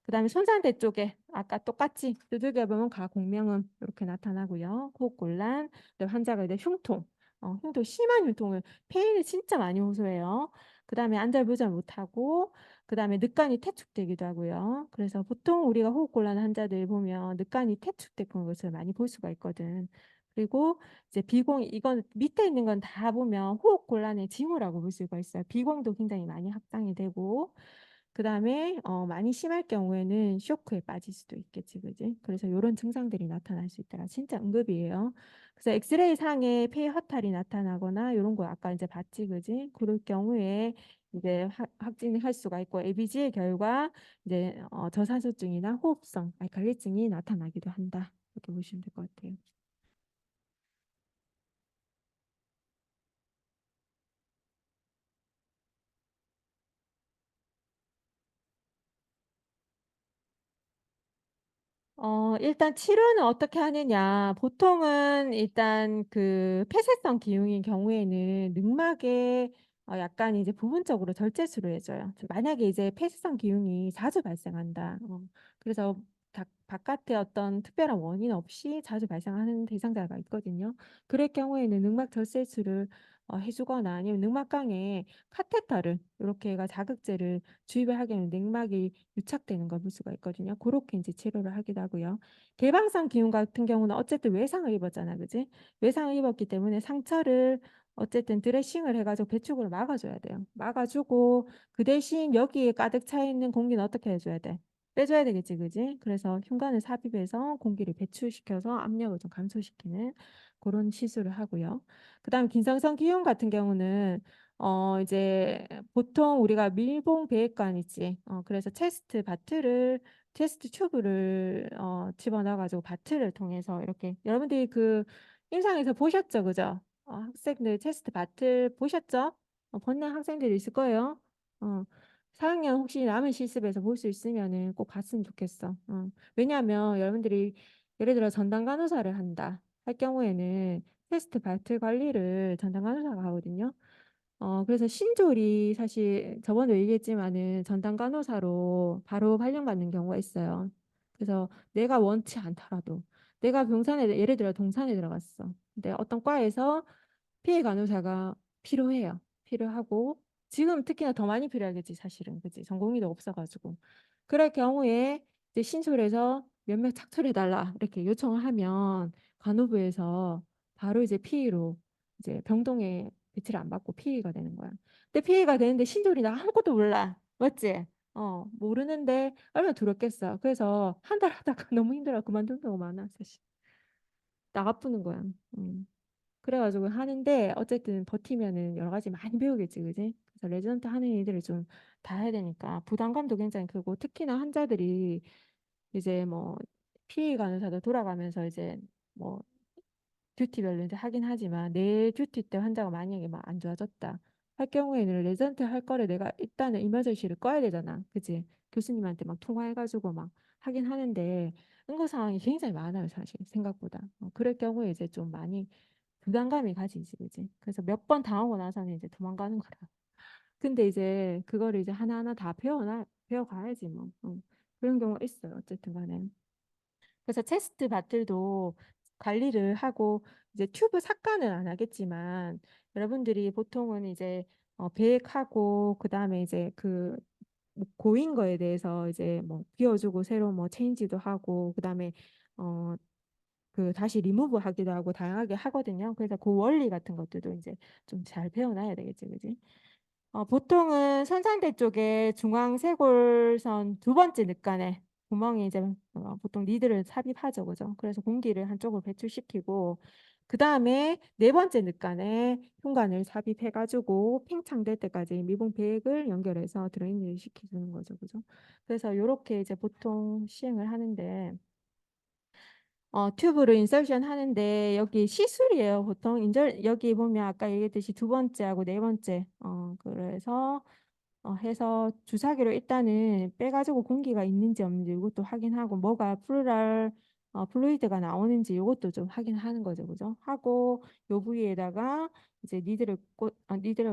그다음에 손상대 쪽에 아까 똑같이 두들겨 보면 가공명음 이렇게 나타나고요. 호흡곤란, 그다음에 환자가 이제 흉통, 흉통 심한 흉통을 페인을 진짜 많이 호소해요. 그다음에 안절부절 못하고 그다음에 늑간이 퇴축되기도 하고요. 그래서 보통 우리가 호흡곤란 환자들 보면 늑간이 퇴축되는 것을 많이 볼 수가 있거든. 그리고 이제 비공 이건 밑에 있는 건 다 보면 호흡곤란의 징후라고 볼 수가 있어요. 비공도 굉장히 많이 확장이 되고 그다음에 많이 심할 경우에는 쇼크에 빠질 수도 있겠지, 그지? 그래서 이런 증상들이 나타날 수 있더라. 진짜 응급이에요. 그래서 엑스레이 상에 폐 허탈이 나타나거나 이런 거 아까 이제 봤지, 그지? 그럴 경우에 이제 확진할 수가 있고 ABG의 결과 이제 저산소증이나 호흡성 알칼리증이 나타나기도 한다. 이렇게 보시면 될 것 같아요. 일단 치료는 어떻게 하느냐. 보통은 일단 그 폐쇄성 기흉인 경우에는 늑막에 약간 이제 부분적으로 절제술을 해줘요. 만약에 이제 폐쇄성 기흉이 자주 발생한다. 그래서 바깥에 어떤 특별한 원인 없이 자주 발생하는 대상자가 있거든요. 그럴 경우에는 늑막 절제술을 해주거나 아니면 늑막강에 카테터를 이렇게 해가 자극제를 주입을 하게 되면 늑막이 유착되는 걸 볼 수가 있거든요. 그렇게 이제 치료를 하기도 하고요. 개방성 기흉 같은 경우는 어쨌든 외상을 입었잖아, 그지? 외상을 입었기 때문에 상처를 어쨌든 드레싱을 해가지고 배출구를 막아줘야 돼요. 막아주고 그 대신 여기에 가득 차 있는 공기는 어떻게 해줘야 돼? 빼줘야 되겠지, 그지? 그래서 흉관을 삽입해서 공기를 배출시켜서 압력을 좀 감소시키는 그런 시술을 하고요. 그다음 긴장성 기흉 같은 경우는 이제 보통 우리가 밀봉 배액관 있지. 그래서 체스트 튜브를 집어넣어가지고 바트를 통해서 이렇게 여러분들이 그 임상에서 보셨죠, 그죠? 학생들 체스트 바트 보셨죠? 본는 학생들이 있을 거예요. 어, 4학년 혹시 남은 실습에서 볼 수 있으면은 꼭 봤으면 좋겠어. 왜냐하면 여러분들이 예를 들어 전담 간호사를 한다 할 경우에는 테스트 바트 관리를 전담 간호사가 하거든요. 그래서 신졸이 사실 저번에 얘기했지만은 전담 간호사로 바로 발령받는 경우가 있어요. 그래서 내가 원치 않더라도 내가 병산에 예를 들어 동산에 들어갔어. 근데 어떤 과에서 피해 간호사가 필요해요. 필요하고 지금 특히나 더 많이 필요하겠지 사실은 그치 전공의도 없어가지고 그럴 경우에 이제 신솔에서 몇몇 착출해달라 이렇게 요청을 하면 간호부에서 바로 이제 피의로 이제 병동에 배치를 안 받고 피의가 되는 거야. 근데 피의가 되는데 신졸이 나 아무것도 몰라. 맞지? 모르는데 얼마나 두렵겠어. 그래서 한 달 하다가 너무 힘들어 그만둔 경우가 많아 사실. 나 아프는 거야. 음. 그래가지고 하는데 어쨌든 버티면은 여러 가지 많이 배우겠지, 그지? 그래서 레지던트 하는 일들을 좀 다 해야 되니까 부담감도 굉장히 크고 특히나 환자들이 이제 뭐 피해 간호사도 돌아가면서 이제 뭐 듀티별로 이제 하긴 하지만 내 듀티 때 환자가 만약에 막 안 좋아졌다 할 경우에는 레전트 할 거를 내가 일단은 이머전시를 꺼야 되잖아, 그치? 교수님한테 막 통화해가지고 막 하긴 하는데 응급 상황이 굉장히 많아요, 사실 생각보다. 그럴 경우에 이제 좀 많이 부담감이 가지지, 그지? 그래서 몇 번 당하고 나서는 이제 도망가는 거라. 근데 이제 그거를 이제 하나하나 다 배워가야지 뭐. 그런 경우가 있어요, 어쨌든 간에. 그래서 체스트 바틀도 관리를 하고 이제 튜브 삭관은 안 하겠지만 여러분들이 보통은 이제 배액하고 그다음에 이제 그뭐 고인 거에 대해서 이제 뭐 비워주고 새로 뭐 체인지도 하고 그다음에 어 다시 리무브 하기도 하고 다양하게 하거든요. 그래서 그 원리 같은 것들도 이제 좀 잘 배워놔야 되겠지, 그지? 보통은 선산대 쪽에 중앙쇄골선 두 번째 늑간에 구멍이 이제 보통 니드를 삽입하죠, 그죠? 그래서 공기를 한쪽으로 배출시키고 그 다음에 네 번째 늑간에 흉관을 삽입해가지고 팽창될 때까지 미봉 배액을 연결해서 드레인을 시켜주는 거죠, 그죠? 그래서 이렇게 이제 보통 시행을 하는데. 튜브를 인sertion 하는데 여기 시술이에요. 보통 여기 보면 아까 얘기했듯이 두 번째하고 네 번째. 그래서 해서 주사기로 일단은 빼가지고 공기가 있는지 없는지 이것도 확인하고 뭐가 플루이드가 나오는지 이것도 좀 확인하는 거죠, 그죠? 하고 요 부위에다가 이제 니드를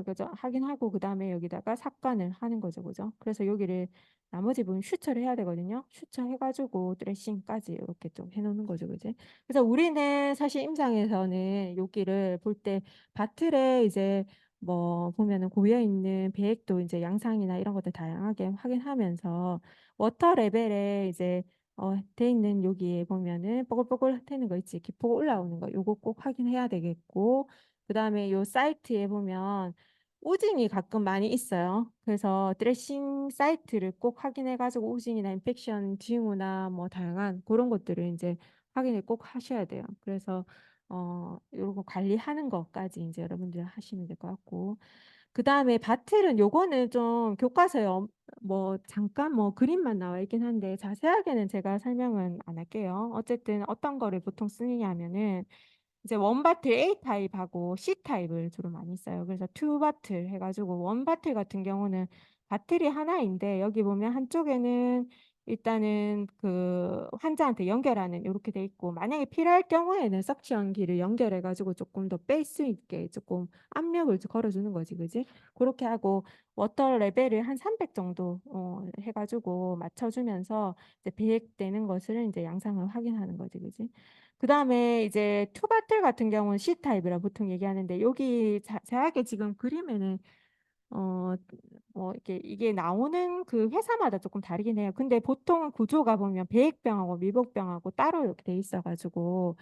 그죠? 확인하고 그 다음에 여기다가 삭관을 하는 거죠, 그죠? 그래서 여기를 나머지 부분 슈처를 해야 되거든요. 슈처 해가지고 드레싱까지 이렇게 좀 해놓는 거죠, 그지? 그래서 우리는 사실 임상에서는 여기를 볼 때 바틀에 이제 뭐 보면은 고여 있는 배액도 이제 양상이나 이런 것들 다양하게 확인하면서 워터 레벨에 이제 돼 있는 여기에 보면은 뽀글뽀글 되는 거 있지 기포가 올라오는 거 요거 꼭 확인해야 되겠고 그다음에 요 사이트에 보면 우징이 가끔 많이 있어요. 그래서 드레싱 사이트를 꼭 확인해 가지고 우징이나 인펙션 징후나 뭐 다양한 그런 것들을 이제 확인을 꼭 하셔야 돼요. 그래서 이런 거 관리하는 것까지 이제 여러분들 하시면 될 것 같고 그 다음에 바틀은 요거는 좀 교과서에 뭐 잠깐 뭐 그림만 나와 있긴 한데 자세하게는 제가 설명은 안 할게요. 어쨌든 어떤 거를 보통 쓰느냐 하면은 이제 원바틀 A 타입하고 C 타입을 주로 많이 써요. 그래서 투 바틀 해가지고 원 바틀 같은 경우는 바틀이 하나인데 여기 보면 한쪽에는 일단은 그 환자한테 연결하는 이렇게 돼 있고 만약에 필요할 경우에는 석션기를 연결해 가지고 조금 더 뺄 수 있게 조금 압력을 걸어주는 거지, 그지? 그렇게 하고 워터 레벨을 한 300 정도 해가지고 맞춰주면서 이제 배액되는 것을 이제 양상을 확인하는 거지, 그지? 그 다음에 이제 투바틀 같은 경우는 C 타입이라 보통 얘기하는데 여기 자세하게 지금 그림에는 어, 이렇게 이게 나오는 그 회사마다 조금 다르긴 해요. 근데 보통 구조가 보면 배액병하고 밀봉병하고 따로 이렇게 돼 있어가지고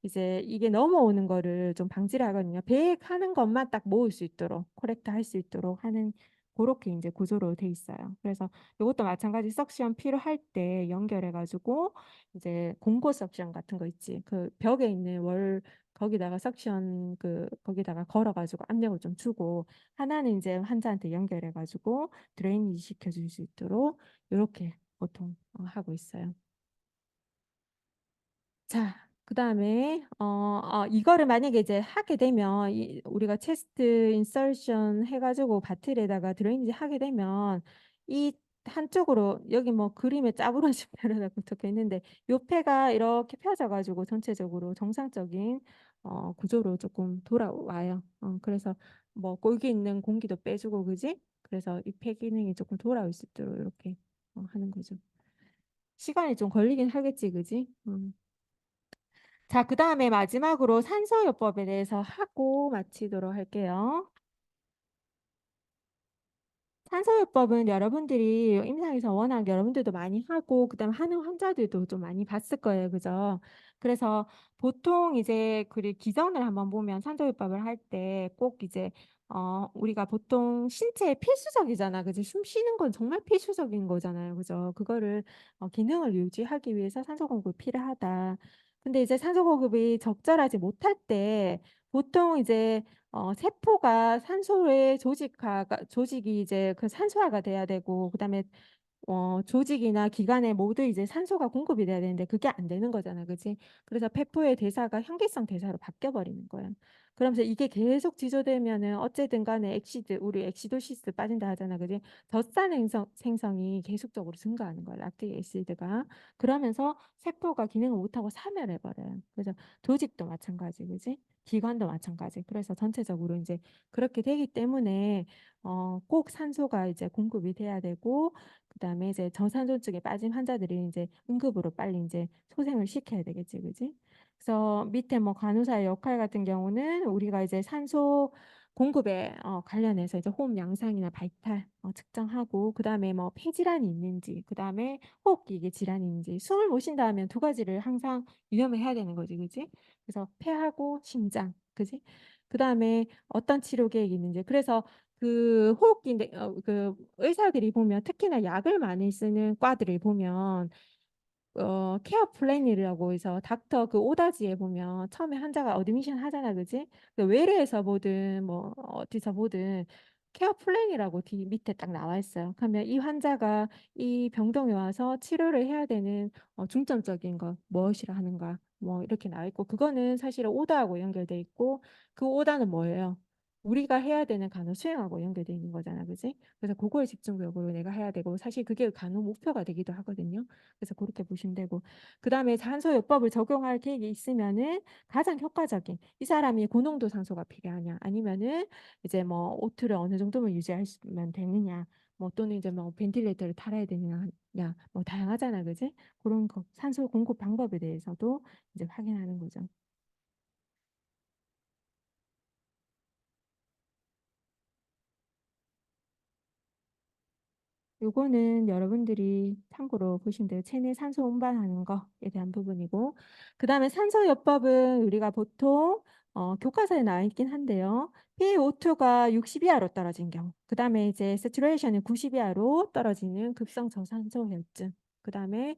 이제 이게 넘어오는 거를 좀 방지를 하거든요. 배액하는 것만 딱 모을 수 있도록 코렉트 할 수 있도록 하는 그렇게 이제 구조로 돼 있어요. 그래서 이것도 마찬가지 석션 필요할 때 연결해가지고 이제 공고 석션 같은 거 있지. 그 벽에 있는 월 거기다가 석션 거기다가 걸어가지고 압력을 좀 주고 하나는 이제 환자한테 연결해가지고 드레이니지 시켜줄 수 있도록 이렇게 보통 하고 있어요. 자, 그다음에 이거를 만약에 이제 하게 되면 우리가 체스트 인설션 해가지고 바틀에다가 드레이니지 하게 되면 이 한쪽으로 여기 뭐 그림에 짜부러진 표현하고 적혀 있는데 요 폐가 이렇게 펴져가지고 전체적으로 정상적인 구조로 조금 돌아와요. 그래서 뭐 골기 있는 공기도 빼주고 그지? 그래서 이 폐 기능이 조금 돌아올 수 있도록 이렇게 하는 거죠. 시간이 좀 걸리긴 하겠지, 그지? 자, 그 다음에 마지막으로 산소요법에 대해서 하고 마치도록 할게요. 산소요법은 여러분들이 임상에서 워낙 여러분들도 많이 하고 그다음 하는 환자들도 좀 많이 봤을 거예요. 그죠? 그래서 보통 이제 그 기전을 한번 보면 산소요법을 할 때 꼭 이제 우리가 보통 신체에 필수적이잖아. 그지? 숨 쉬는 건 정말 필수적인 거잖아요. 그죠? 그거를 기능을 유지하기 위해서 산소 공급이 필요하다. 근데 이제 산소 공급이 적절하지 못할 때 보통 이제 세포가 산소의 조직이 이제 그 산소화가 돼야 되고 그다음에 조직이나 기관에 모두 이제 산소가 공급이 돼야 되는데 그게 안 되는 거잖아, 그렇지? 그래서 폐포의 대사가 현기성 대사로 바뀌어 버리는 거야. 그러면서 이게 계속 지속되면은 어쨌든 간에 우리 엑시도시스 빠진다 하잖아, 그지? 젖산 생성이 계속적으로 증가하는 거야, 락틱 애시드가. 그러면서 세포가 기능을 못하고 사멸해 버려요. 그래서 조직도 마찬가지, 그지? 기관도 마찬가지. 그래서 전체적으로 이제 그렇게 되기 때문에 꼭 산소가 이제 공급이 돼야 되고 그다음에 이제 저산소증에 빠진 환자들이 이제 응급으로 빨리 이제 소생을 시켜야 되겠지, 그지? 그래서 밑에 뭐 간호사의 역할 같은 경우는 우리가 이제 산소 공급에 관련해서 이제 호흡 양상이나 바이탈 측정하고 그다음에 뭐 폐질환이 있는지 그다음에 호흡기계 질환이 있는지 숨을 못 쉰다 하면 두 가지를 항상 유념을 해야 되는 거지, 그지? 그래서 폐하고 심장, 그지? 그다음에 어떤 치료 계획이 있는지 그래서 그 호흡기 그 의사들이 보면 특히나 약을 많이 쓰는 과들을 보면 케어 플랜이라고 해서 닥터 그 오다지에 보면 처음에 환자가 어드미션 하잖아, 그지? 그 외래에서 보든 뭐 어디서 보든 케어 플랜이라고 뒤 밑에 딱 나와 있어요. 그러면 이 환자가 이 병동에 와서 치료를 해야 되는 중점적인 것 무엇이라 하는가 뭐 이렇게 나와 있고 그거는 사실은 오다하고 연결돼 있고 그 오다는 뭐예요? 우리가 해야 되는 간호 수행하고 연결돼 있는 거잖아, 그지? 그래서 그거에 집중적으로 내가 해야 되고 사실 그게 간호 목표가 되기도 하거든요. 그래서 그렇게 보시면 되고 그다음에 산소요법을 적용할 계획이 있으면은 가장 효과적인 이 사람이 고농도 산소가 필요하냐 아니면은 이제 뭐 오투를 어느 정도면 유지하면 되느냐 뭐 또는 이제 뭐 벤틸레이터를 달아야 되느냐 뭐 다양하잖아, 그지? 그런 거 산소 공급 방법에 대해서도 이제 확인하는 거죠. 요거는 여러분들이 참고로 보시면 돼요. 체내 산소 운반하는 거에 대한 부분이고, 그 다음에 산소요법은 우리가 보통 교과서에 나와 있긴 한데요. PaO2가 60 이하로 떨어진 경우, 그 다음에 이제 세츄레이션이 90 이하로 떨어지는 급성 저산소 혈증, 그 다음에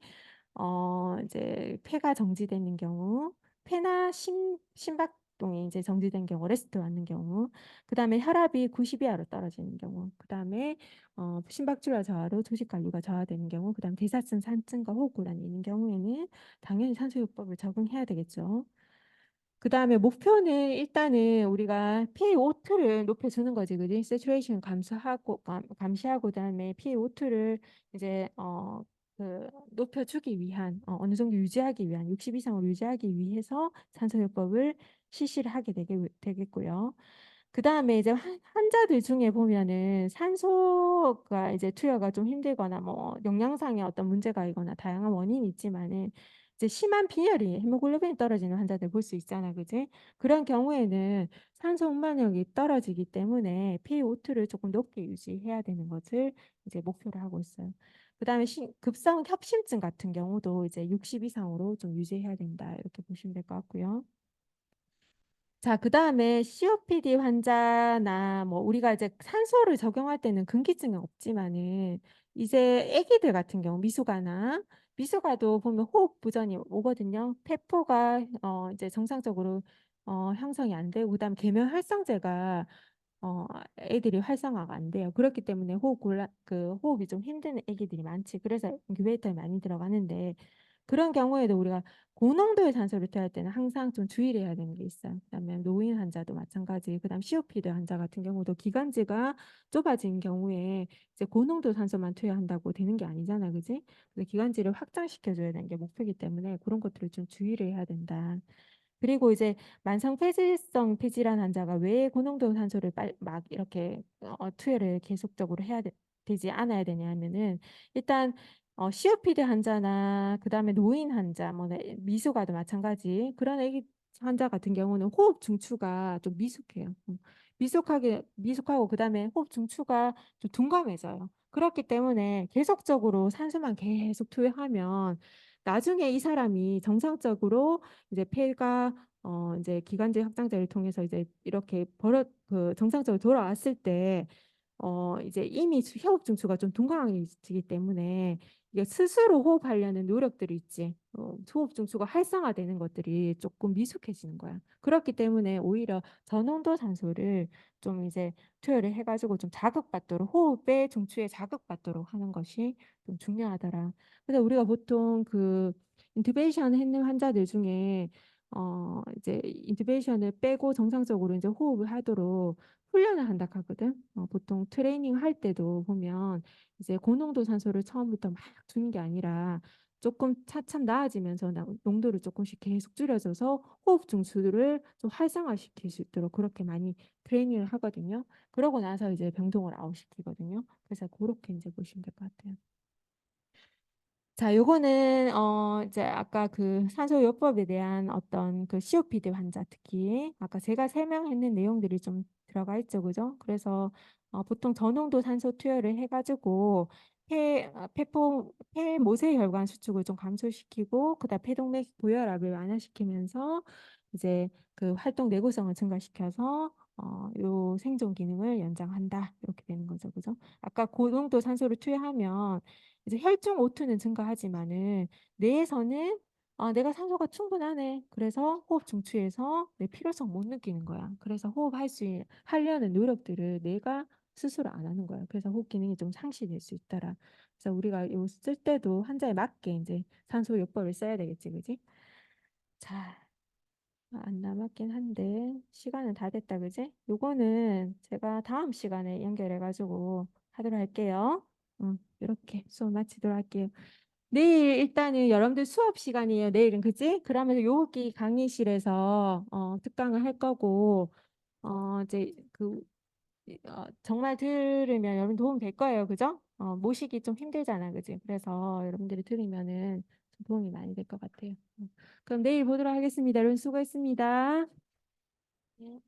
이제 폐가 정지되는 경우, 폐나 심박동이 이제 정지된 경우, 레스트 왔는 경우, 그 다음에 혈압이 90 이하로 떨어지는 경우, 그 다음에 심박출과 저하로 조직 관리가 저하되는 경우, 그 다음 대사증, 산증과 호흡곤란이 있는 경우에는 당연히 산소요법을 적용해야 되겠죠. 그 다음에 목표는 일단은 우리가 PaO2를 높여주는 거지, 그지? 세츄레이션 감시하고 그다음에 PaO2를 이제 높여주기 위한 어느 정도 유지하기 위한 60 이상으로 유지하기 위해서 산소요법을 실시를 하게 되겠고요. 그 다음에 이제 환자들 중에 보면은 산소가 이제 투여가 좀 힘들거나 뭐 영양상의 어떤 문제가 있거나 다양한 원인이 있지만은 이제 심한 빈혈이 헤모글로빈이 떨어지는 환자들 볼 수 있잖아, 그지? 그런 경우에는 산소 흡만력이 떨어지기 때문에 PaO2를 조금 높게 유지해야 되는 것을 이제 목표로 하고 있어요. 그다음에 급성 협심증 같은 경우도 이제 60 이상으로 좀 유지해야 된다 이렇게 보시면 될 것 같고요. 자, 그다음에 COPD 환자나 뭐 우리가 이제 산소를 적용할 때는 금기증은 없지만은 이제 아기들 같은 경우 미숙아도 보면 호흡 부전이 오거든요. 폐포가 이제 정상적으로 형성이 안 되고 그다음 계면 활성제가 애들이 활성화가 안 돼요. 그렇기 때문에 호흡이 좀 힘든 애기들이 많지. 그래서 인큐베이터에 많이 들어가는데 그런 경우에도 우리가 고농도의 산소를 투여할 때는 항상 좀 주의를 해야 되는 게 있어요. 그다음에 노인 환자도 마찬가지. 그다음 COPD 환자 같은 경우도 기관지가 좁아진 경우에 이제 고농도 산소만 투여한다고 되는 게 아니잖아, 그지? 그래서 기관지를 확장시켜 줘야 되는 게 목표이기 때문에 그런 것들을 좀 주의를 해야 된다. 그리고 이제 만성 폐질성 폐질환 환자가 왜 고농도 산소를 막 이렇게 투여를 계속적으로 되지 않아야 되냐면은 일단 COPD 환자나 그다음에 노인 환자, 뭐 미숙아도 마찬가지 그런 애기 환자 같은 경우는 호흡 중추가 좀 미숙해요. 미숙하고 그다음에 호흡 중추가 좀 둔감해져요. 그렇기 때문에 계속적으로 산소만 계속 투여하면 나중에 이 사람이 정상적으로 이제 폐가 이제 기관지 확장제를 통해서 이제 이렇게 정상적으로 돌아왔을 때 이제 이미 호흡 중추가 좀 둔감해지기 때문에 이게 스스로 호흡하려는 노력들이 있지. 호흡 중추가 활성화되는 것들이 조금 미숙해지는 거야. 그렇기 때문에 오히려 저농도 산소를 좀 이제 투여를 해가지고 좀 자극받도록 호흡의 중추에 자극받도록 하는 것이 좀 중요하더라. 그래서 우리가 보통 그 인투베이션 했는 환자들 중에 이제 인투베이션을 빼고 정상적으로 이제 호흡을 하도록 훈련을 한다 하거든. 보통 트레이닝 할 때도 보면 이제 고농도 산소를 처음부터 막 주는 게 아니라 조금 차츰 나아지면서 농도를 조금씩 계속 줄여줘서 호흡 중추를 좀 활성화시킬 수 있도록 그렇게 많이 트레이닝을 하거든요. 그러고 나서 이제 병동을 아웃시키거든요. 그래서 그렇게 이제 보시면 될 것 같아요. 자, 요거는 이제 아까 그 산소요법에 대한 어떤 그 COPD 환자 특히 아까 제가 설명했는 내용들이 좀 들어가 있죠, 그죠? 그래서 보통 저농도 산소 투여를 해가지고 폐 모세 혈관 수축을 좀 감소시키고 그다음 폐동맥 고혈압을 완화시키면서 이제 그 활동 내구성을 증가시켜서 요 생존 기능을 연장한다 이렇게 되는 거죠, 그죠? 아까 고농도 산소를 투여하면 이제 혈중 오투는 증가하지만은 뇌에서는 내가 산소가 충분하네. 그래서 호흡 중추에서 내 필요성 못 느끼는 거야. 그래서 하려는 노력들을 내가 스스로 안 하는 거야. 그래서 호흡 기능이 좀 상실될 수 있더라. 그래서 우리가 요 쓸 때도 환자에 맞게 이제 산소 요법을 써야 되겠지, 그지? 자, 안 남았긴 한데 시간은 다 됐다, 그지? 요거는 제가 다음 시간에 연결해가지고 하도록 할게요. 이렇게 수업 마치도록 할게요. 내일 일단은 여러분들 수업 시간이에요. 내일은 그지? 그러면서 요기 강의실에서 특강을 할 거고 이제 정말 들으면 여러분 도움 될 거예요. 그죠? 모시기 좀 힘들잖아. 그지? 그래서 여러분들이 들으면은 좀 도움이 많이 될 것 같아요. 그럼 내일 보도록 하겠습니다. 여러분 수고했습니다. 네.